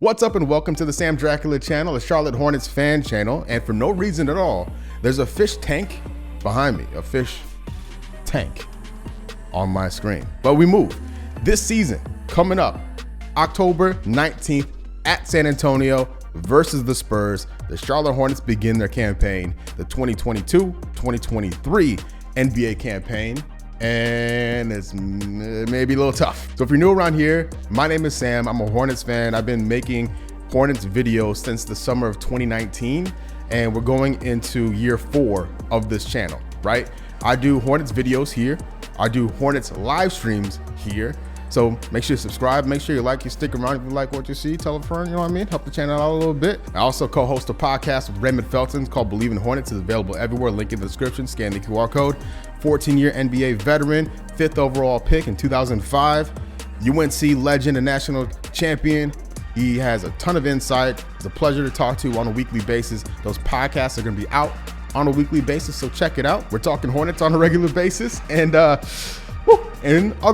What's up and welcome to the Sam Dracula channel, a Charlotte Hornets fan channel, and for no reason at all, there's a fish tank behind me, a fish tank on my screen. But we move. This season, coming up, October 19th at San Antonio versus the Spurs, the Charlotte Hornets begin their campaign, the 2022-2023 NBA campaign, and it's maybe a little tough. So if you're new around here, my name is Sam. I'm a Hornets fan. I've been making Hornets videos since the summer of 2019, and we're going into year 4 of this channel, right? I do Hornets videos here. I do Hornets live streams here. So make sure you subscribe, make sure you like, you stick around if you like what you see, tell a friend, you know what I mean? Help the channel out a little bit. I also co-host a podcast with Raymond Felton called Believe in Hornets. It's available everywhere, link in the description, scan the QR code. 14-year NBA veteran, 5th overall pick in 2005, UNC legend and national champion. He has a ton of insight. It's a pleasure to talk to on a weekly basis. Those podcasts are gonna be out on a weekly basis, so check it out. We're talking Hornets on a regular basis and other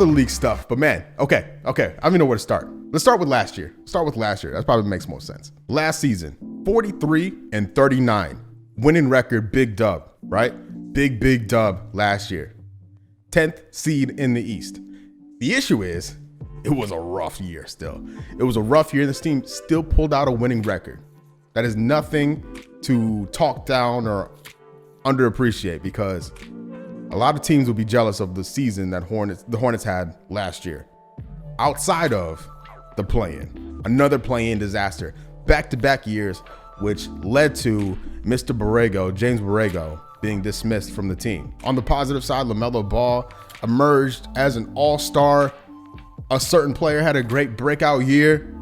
league stuff. But man, okay, I don't even know where to start. Let's start with last year. That probably makes more sense. Last season, 43-39, winning record, big dub, right? Big dub last year. 10th seed in the East. The issue is, it was a rough year still. It was a rough year. This team still pulled out a winning record. That is nothing to talk down or underappreciate, because a lot of teams will be jealous of the season that the Hornets had last year. Outside of the play-in, another play-in disaster, back-to-back years, which led to Mr. Borrego, James Borrego, being dismissed from the team. On the positive side, LaMelo Ball emerged as an all-star. A certain player had a great breakout year.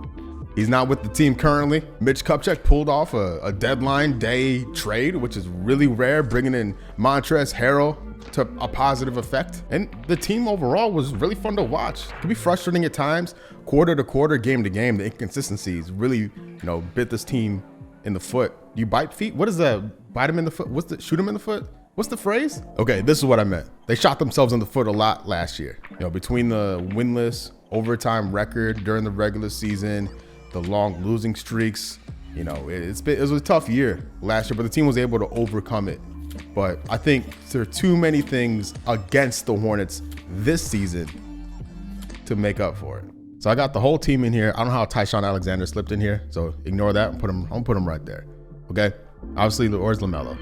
He's not with the team currently. Mitch Kupchak pulled off a deadline day trade, which is really rare, bringing in Montrezl Harrell to a positive effect. And the team overall was really fun to watch. It can be frustrating at times, quarter to quarter, game to game. The inconsistencies really, bit this team in the foot. You bite feet? What is that? Bite him in the foot? Shoot him in the foot? What's the phrase? Okay, this is what I meant. They shot themselves in the foot a lot last year. Between the winless overtime record during the regular season, the long losing streaks, it was a tough year last year, but the team was able to overcome it. But I think there are too many things against the Hornets this season to make up for it. So I got the whole team in here. I don't know how Tyshawn Alexander slipped in here, so ignore that and I'm gonna put him right there. Okay? Obviously, where's LaMelo?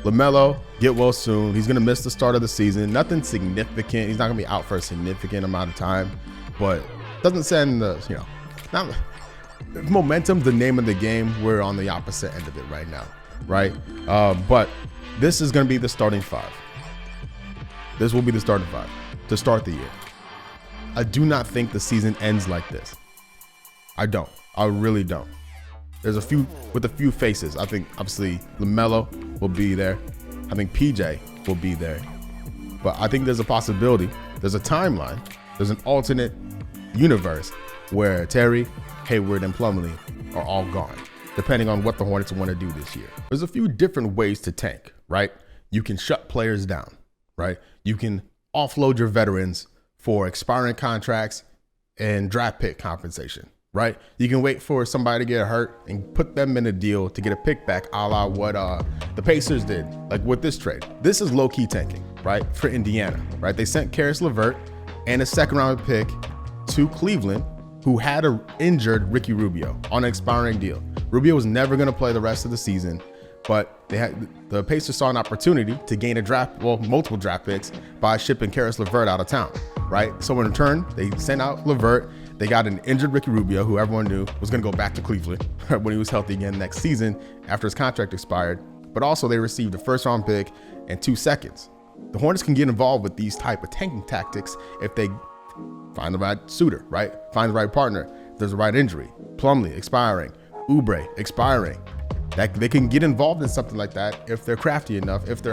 LaMelo, get well soon. He's gonna miss the start of the season. Nothing significant. He's not gonna be out for a significant amount of time, but doesn't send the, not momentum's the name of the game. We're on the opposite end of it right now, right? But this is going to be the starting 5. This will be the starting 5 to start the year. I do not think the season ends like this. I don't. I really don't. There's a few faces. I think obviously LaMelo will be there. I think PJ will be there. But I think there's a possibility. There's a timeline. There's an alternate universe where Terry, Hayward, and Plumlee are all gone, depending on what the Hornets want to do this year. There's a few different ways to tank, right? You can shut players down, right? You can offload your veterans for expiring contracts and draft pick compensation, right? You can wait for somebody to get hurt and put them in a deal to get a pick back, a la what the Pacers did, like with this trade. This is low-key tanking, right? For Indiana, right? They sent Karis LeVert and a second-round pick to Cleveland, who had an injured Ricky Rubio on an expiring deal. Rubio was never going to play the rest of the season, but the Pacers saw an opportunity to gain multiple draft picks by shipping Karis LeVert out of town, right? So in return, they sent out LeVert. They got an injured Ricky Rubio, who everyone knew was going to go back to Cleveland when he was healthy again next season after his contract expired. But also they received a first-round pick and 2 seconds. The Hornets can get involved with these type of tanking tactics if they find the right suitor, right? Find the right partner. If there's a right injury, Plumlee expiring, Oubre expiring. That they can get involved in something like that if they're crafty enough, if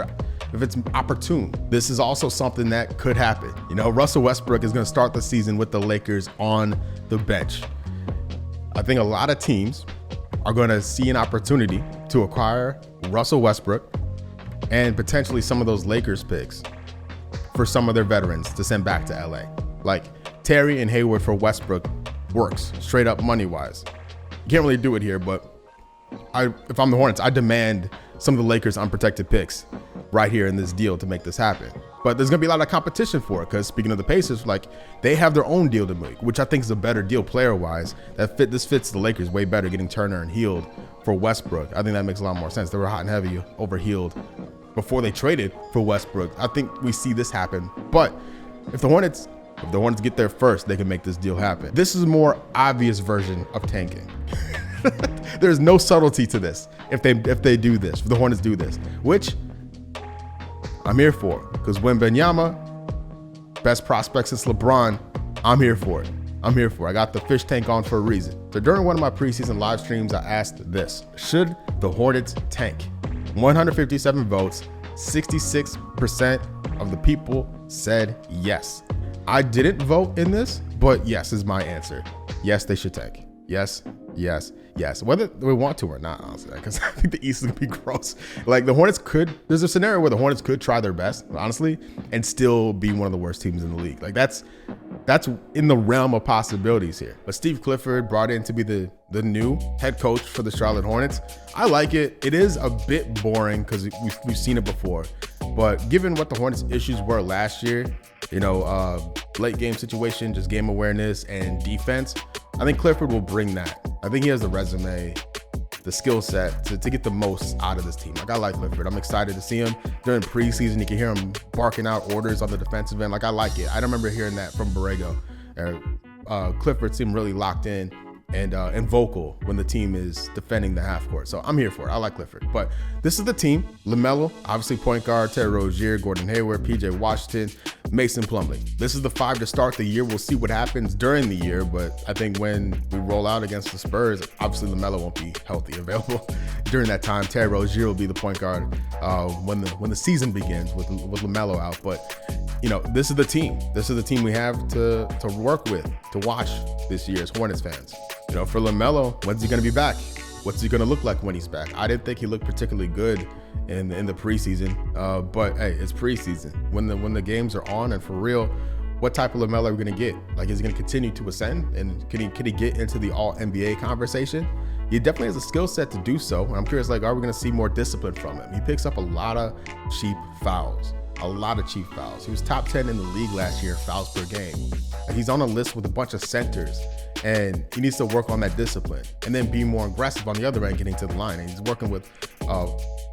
it's opportune. This is also something that could happen. Russell Westbrook is going to start the season with the Lakers on the bench. I think a lot of teams are going to see an opportunity to acquire Russell Westbrook and potentially some of those Lakers picks for some of their veterans to send back to LA. Like Terry and Hayward for Westbrook works straight up money wise. You can't really do it here, but if I'm the Hornets, I demand some of the Lakers' unprotected picks right here in this deal to make this happen. But there's gonna be a lot of competition for it, because speaking of the Pacers, like, they have their own deal to make, which I think is a better deal player-wise. This fits the Lakers way better, getting Turner and Hield for Westbrook. I think that makes a lot more sense. They were hot and heavy over Hield before they traded for Westbrook. I think we see this happen. But if the Hornets get there first, they can make this deal happen. This is a more obvious version of tanking. There's no subtlety to this. If they do this, if the Hornets do this, which I'm here for, because Wembanyama, best prospect since LeBron, I'm here for it. I got the fish tank on for a reason. So during one of my preseason live streams, I asked this: should the Hornets tank? 157 votes, 66% of the people said yes. I didn't vote in this, but yes is my answer. Yes, they should tank. Yes, yes, yes. Whether we want to or not, honestly, because I think the East is gonna be gross. Like, the Hornets there's a scenario where the Hornets could try their best, honestly, and still be one of the worst teams in the league. Like, that's in the realm of possibilities here. But Steve Clifford brought in to be the new head coach for the Charlotte Hornets. I like it. It is a bit boring because we've seen it before. But given what the Hornets' issues were last year, late game situation, just game awareness and defense, I think Clifford will bring that. I think he has the resume, the skill set to get the most out of this team. Like, I like Clifford. I'm excited to see him during preseason. You can hear him barking out orders on the defensive end. Like, I like it. I don't remember hearing that from Borrego. Clifford seemed really locked in and vocal when the team is defending the half court. So I'm here for it. I like Clifford. But this is the team. LaMelo, obviously point guard, Terry Rozier, Gordon Hayward, PJ Washington, Mason Plumlee. This is the five to start the year. We'll see what happens during the year, but I think when we roll out against the Spurs, obviously LaMelo won't be healthy available during that time. Terry Rozier will be the point guard when the season begins with LaMelo out. But this is the team. This is the team we have to work with, to watch this year as Hornets fans. For LaMelo, when's he going to be back? What's he going to look like when he's back? I didn't think he looked particularly good in the preseason, but hey, it's preseason. When the games are on and for real, what type of LaMelo are we going to get? Like, is he going to continue to ascend, and can he get into the All-NBA conversation? He definitely has a skill set to do so. I'm curious, like, are we going to see more discipline from him? He picks up a lot of cheap fouls. He was top 10 in the league last year, fouls per game. He's on a list with a bunch of centers, and he needs to work on that discipline and then be more aggressive on the other end, getting to the line. And he's working with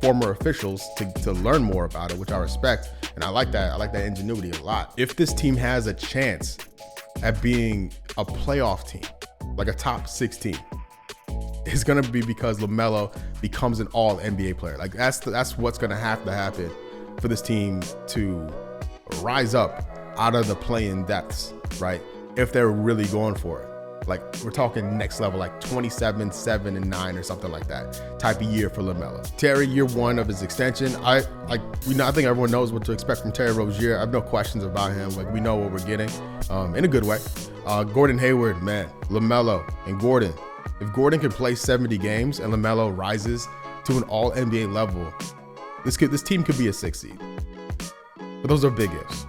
former officials to learn more about it, which I respect. And I like that. I like that ingenuity a lot. If this team has a chance at being a playoff team, like a top 6 team, it's going to be because LaMelo becomes an all-NBA player. Like, that's what's going to have to happen for this team to rise up out of the play-in depths, right? If they're really going for it. Like, we're talking next level, like 27, 7, and 9 or something like that type of year for LaMelo. Terry, year one of his extension, I think everyone knows what to expect from Terry Rozier. I have no questions about him. Like, we know what we're getting in a good way. Gordon Hayward, man, LaMelo and Gordon. If Gordon can play 70 games and LaMelo rises to an all-NBA level, this team could be a 6 seed. But those are big ifs.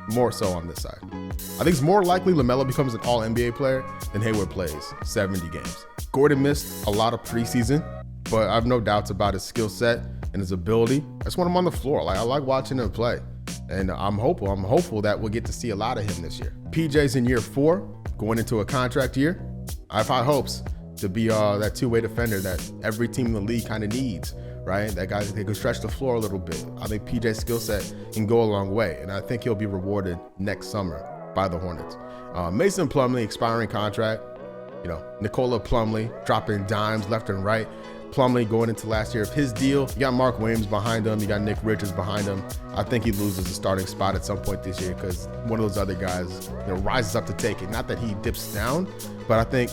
More so on this side. I think it's more likely LaMelo becomes an all-NBA player than Hayward plays 70 games. Gordon missed a lot of preseason, but I have no doubts about his skill set and his ability. I just want him on the floor. Like, I like watching him play. And I'm hopeful that we'll get to see a lot of him this year. PJ's in year 4, going into a contract year. I have high hopes to be that two-way defender that every team in the league kind of needs, right? That guy, they can stretch the floor a little bit. I think PJ's skill set can go a long way, and I think he'll be rewarded next summer by the Hornets. Mason Plumlee, expiring contract. Nikola Plumlee dropping dimes left and right. Plumlee going into last year of his deal. You got Mark Williams behind him. You got Nick Richards behind him. I think he loses the starting spot at some point this year because one of those other guys rises up to take it. Not that he dips down, but I think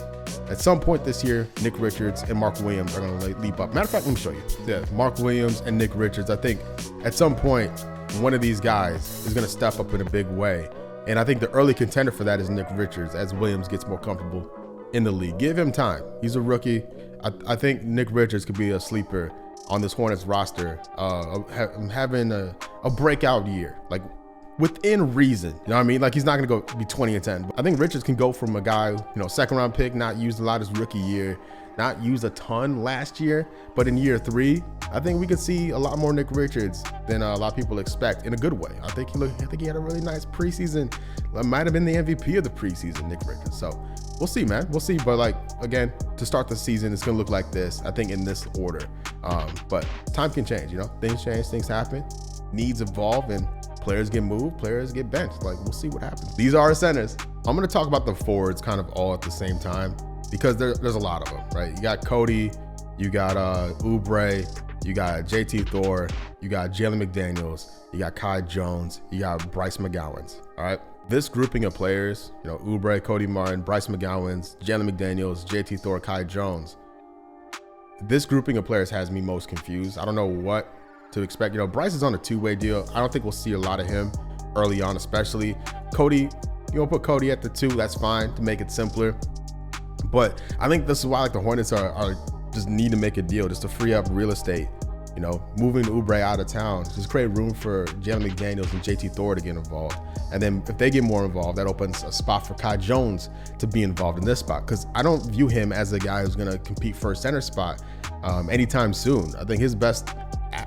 at some point this year, Nick Richards and Mark Williams are going to leap up. Matter of fact, let me show you. Yeah, Mark Williams and Nick Richards. I think at some point, one of these guys is going to step up in a big way. And I think the early contender for that is Nick Richards as Williams gets more comfortable in the league. Give him time. He's a rookie. I think Nick Richards could be a sleeper on this Hornets roster, having a breakout year. Like, within reason. You know what I mean? Like, he's not going to go be 20 and 10. But I think Richards can go from a guy, you know, second round pick, not used a lot his rookie year, not used a ton last year, but in year 3, I think we could see a lot more Nick Richards than a lot of people expect, in a good way. I think he had a really nice preseason. Might have been the MVP of the preseason, Nick Richards. So we'll see, man. We'll see. But like, again, to start the season, it's gonna look like this. I think in this order. But time can change. You know, things change, things happen, needs evolve, and players get moved, players get benched. Like, we'll see what happens. These are our centers. I'm gonna talk about the forwards kind of all at the same time, because there's a lot of them, right? You got Cody, you got Oubre, you got JT Thor, you got Jalen McDaniels, you got Kai Jones, you got Bryce McGowens. All right. This grouping of players, you know, Oubre, Cody Martin, Bryce McGowens, Jalen McDaniels, JT Thor, Kai Jones. This grouping of players has me most confused. I don't know what to expect. You know, Bryce is on a 2-way deal. I don't think we'll see a lot of him early on, especially. Cody, you know, put Cody at the 2, that's fine to make it simpler. But I think this is why, like, the Hornets are just need to make a deal just to free up real estate. You know, moving Oubre out of town, just create room for Jalen McDaniels and JT Thor to get involved. And then if they get more involved, that opens a spot for Kai Jones to be involved in this spot. Because I don't view him as a guy who's going to compete for a center spot anytime soon. I think his best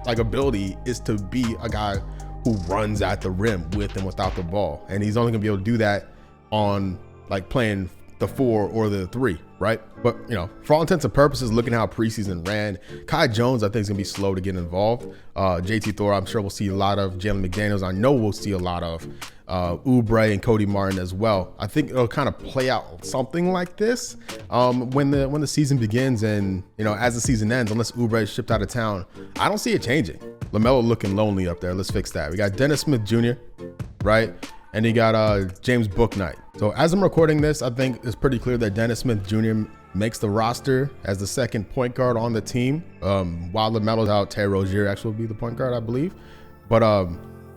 ability is to be a guy who runs at the rim with and without the ball. And he's only going to be able to do that on like playing the 4 or the 3, right? But, you know, for all intents and purposes, looking how preseason ran, Kai Jones, I think, is gonna be slow to get involved. JT Thor, I'm sure we'll see a lot of. Jalen McDaniels, I know we'll see a lot of. Oubre and Cody Martin as well. I think it'll kind of play out something like this when the season begins, and, you know, as the season ends, unless Oubre is shipped out of town, I don't see it changing. LaMelo looking lonely up there. Let's fix that. We got Dennis Smith Jr., right? And you got James Bouknight. So as I'm recording this, I think it's pretty clear that Dennis Smith Jr. makes the roster as the second point guard on the team. While LaMelo's out, Terry Rozier actually will be the point guard, I believe. But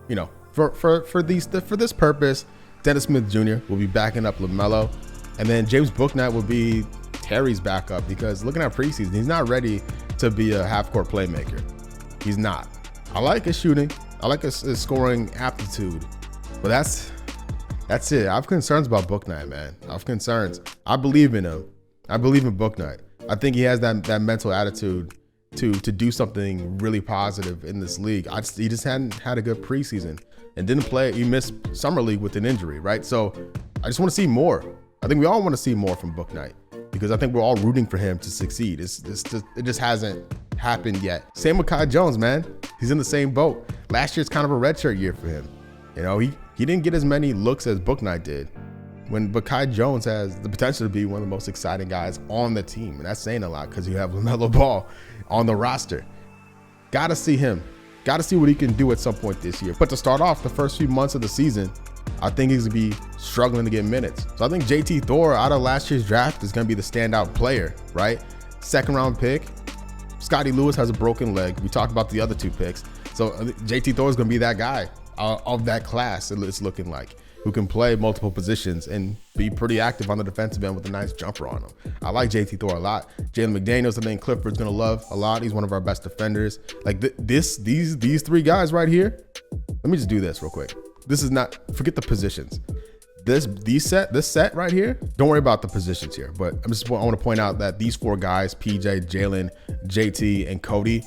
you know, for this purpose, Dennis Smith Jr. will be backing up LaMelo, and then James Bouknight will be Terry's backup, because looking at preseason, he's not ready to be a half-court playmaker. He's not. I like his shooting. I like his scoring aptitude. But that's it. I have concerns about Bouknight, man. I have concerns. I believe in him. I believe in Bouknight. I think he has that mental attitude to do something really positive in this league. He just hadn't had a good preseason and didn't play. He missed summer league with an injury, right? So I just want to see more. I think we all want to see more from Bouknight, because I think we're all rooting for him to succeed. It just hasn't happened yet. Same with Kai Jones, man. He's in the same boat. Last year's kind of a redshirt year for him. You know, he didn't get as many looks as Bouknight did. But Kai Jones has the potential to be one of the most exciting guys on the team. And that's saying a lot, because you have LaMelo Ball on the roster. Got to see him. Got to see what he can do at some point this year. But to start off the first few months of the season, I think he's going to be struggling to get minutes. So I think JT Thor out of last year's draft is going to be the standout player, right? Second round pick. Scotty Lewis has a broken leg. We talked about the other 2 picks. So JT Thor is going to be that guy of that class, it's looking like, who can play multiple positions and be pretty active on the defensive end with a nice jumper on him. I like JT Thor a lot. Jalen McDaniels, I think Clifford's gonna love a lot. He's one of our best defenders. Like these 3 guys right here. Let me just do this real quick. This is not, forget the positions. This set right here, don't worry about the positions here. But I want to point out that these 4 guys, PJ, Jalen, JT, and Cody,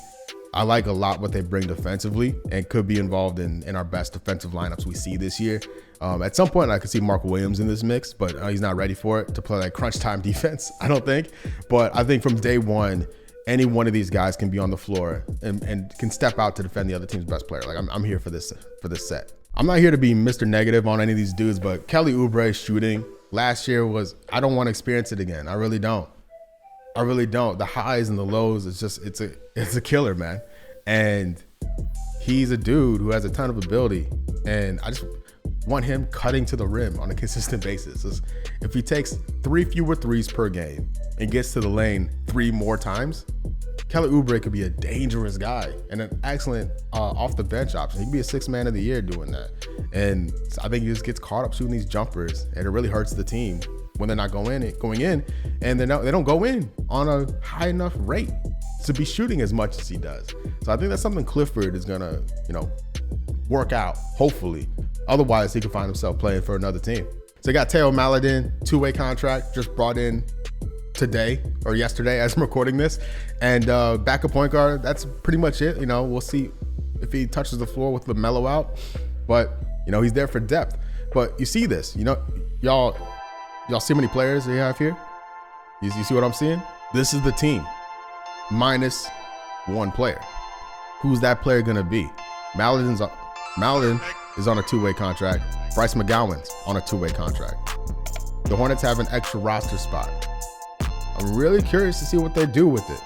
I like a lot what they bring defensively, and could be involved in our best defensive lineups we see this year. At some point, I could see Mark Williams in this mix, but he's not ready for it to play like crunch time defense, I don't think. But I think from day one, any one of these guys can be on the floor and can step out to defend the other team's best player. Like, I'm here for this set. I'm not here to be Mr. Negative on any of these dudes, but Kelly Oubre's shooting last year was, I don't want to experience it again. I really don't. The highs and the lows, it's a killer, man. And he's a dude who has a ton of ability, and I just want him cutting to the rim on a consistent basis. If he takes 3 fewer threes per game and gets to the lane 3 more times, Kelly Oubre could be a dangerous guy and an excellent off the bench option. He could be a 6th man of the year doing that. And I think he just gets caught up shooting these jumpers, and it really hurts the team when they're not going in, and they don't go in on a high enough rate to be shooting as much as he does. So I think that's something Clifford is gonna, work out, hopefully, Otherwise, he could find himself playing for another team. So you got Teo Maledon, two-way contract, just brought in today or yesterday as I'm recording this. And backup point guard, that's pretty much it. You know, we'll see if he touches the floor with LaMelo out. But, you know, he's there for depth. But you see this, you know, y'all see how many players they have here? You see what I'm seeing? This is the team minus one player. Who's that player gonna be? Maledon is on a two-way contract. Bryce McGowan's on a two-way contract. The Hornets have an extra roster spot. I'm really curious to see what they do with it.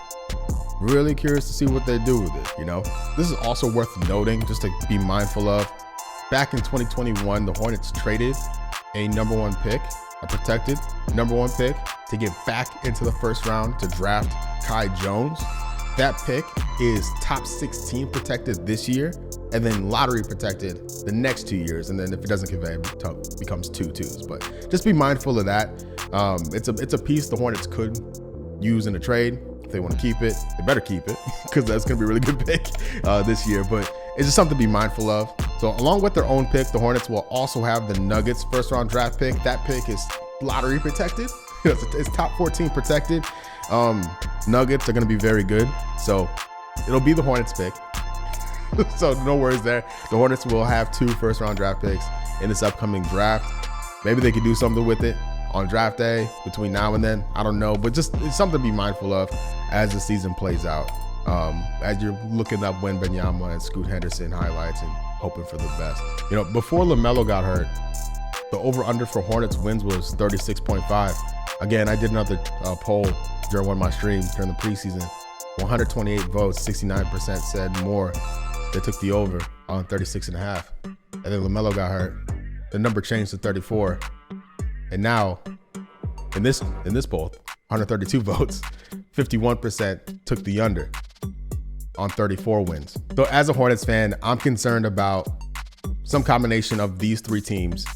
Really curious to see what they do with it, you know? This is also worth noting, just to be mindful of. Back in 2021, the Hornets traded a #1 pick, a protected #1 pick, to get back into the first round to draft Kai Jones. That pick is top 16 protected this year, and then lottery protected the next 2 years. And then if it doesn't convey, it becomes 2 2s. But just be mindful of that. It's a piece the Hornets could use in a trade. If they want to keep it, they better keep it, because that's going to be a really good pick this year. But it's just something to be mindful of. So along with their own pick, the Hornets will also have the Nuggets first round draft pick. That pick is lottery protected. It's top 14 protected. Nuggets are going to be very good. So it'll be the Hornets pick. So no worries there. The Hornets will have 2 first round draft picks in this upcoming draft. Maybe they could do something with it on draft day between now and then. I don't know, but just it's something to be mindful of as the season plays out. As you're looking up Wembanyama and Scoot Henderson highlights and hoping for the best. You know, before LaMelo got hurt, the over-under for Hornets wins was 36.5. Again, I did another poll during one of my streams during the preseason. 128 votes, 69% said more. They took the over on 36.5. And then LaMelo got hurt. The number changed to 34. And now, in this poll, 132 votes, 51% took the under on 34 wins. So as a Hornets fan, I'm concerned about some combination of these 3 teams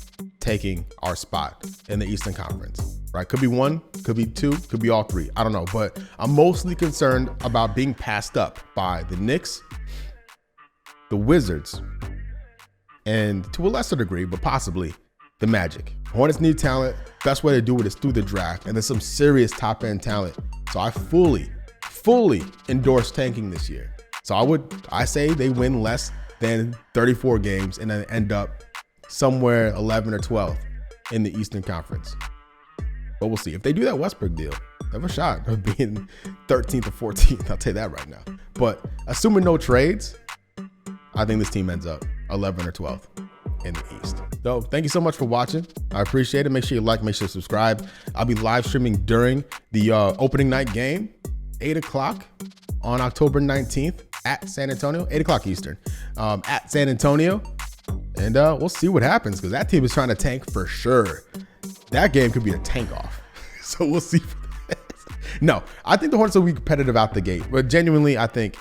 taking our spot in the Eastern Conference, right? Could be 1, could be 2, could be all 3. I don't know, but I'm mostly concerned about being passed up by the Knicks, the Wizards, and to a lesser degree, but possibly the Magic. Hornets need talent. Best way to do it is through the draft, and there's some serious top-end talent. So I fully endorse tanking this year. So I say they win less than 34 games and then end up somewhere 11 or 12 in the Eastern Conference. But we'll see. If they do that Westbrook deal, they have a shot of being 13th or 14th. I'll tell you that right now. But assuming no trades, I think this team ends up 11 or 12th in the East. So thank you so much for watching. I appreciate it. Make sure you like, make sure you subscribe. I'll be live streaming during the opening night game, 8 o'clock on October 19th at San Antonio, 8 o'clock Eastern, at San Antonio. And we'll see what happens, because that team is trying to tank for sure. That game could be a tank off. So we'll see. No, I think the Hornets will be competitive out the gate. But genuinely, I think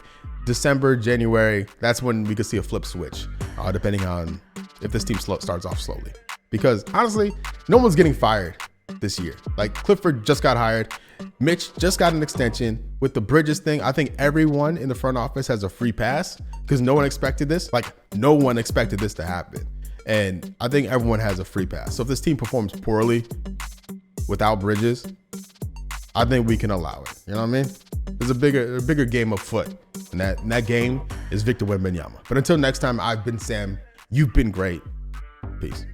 December, January, that's when we could see a flip switch, depending on if this team starts off slowly. Because honestly, no one's getting fired this year. Like Clifford just got hired. Mitch just got an extension. With the Bridges thing, I think everyone in the front office has a free pass, because no one expected this. Like no one expected this to happen. And I think everyone has a free pass. So if this team performs poorly without Bridges, I think we can allow it. You know what I mean? There's a bigger game afoot. And that game is Victor Wembanyama. But until next time, I've been Sam. You've been great. Peace.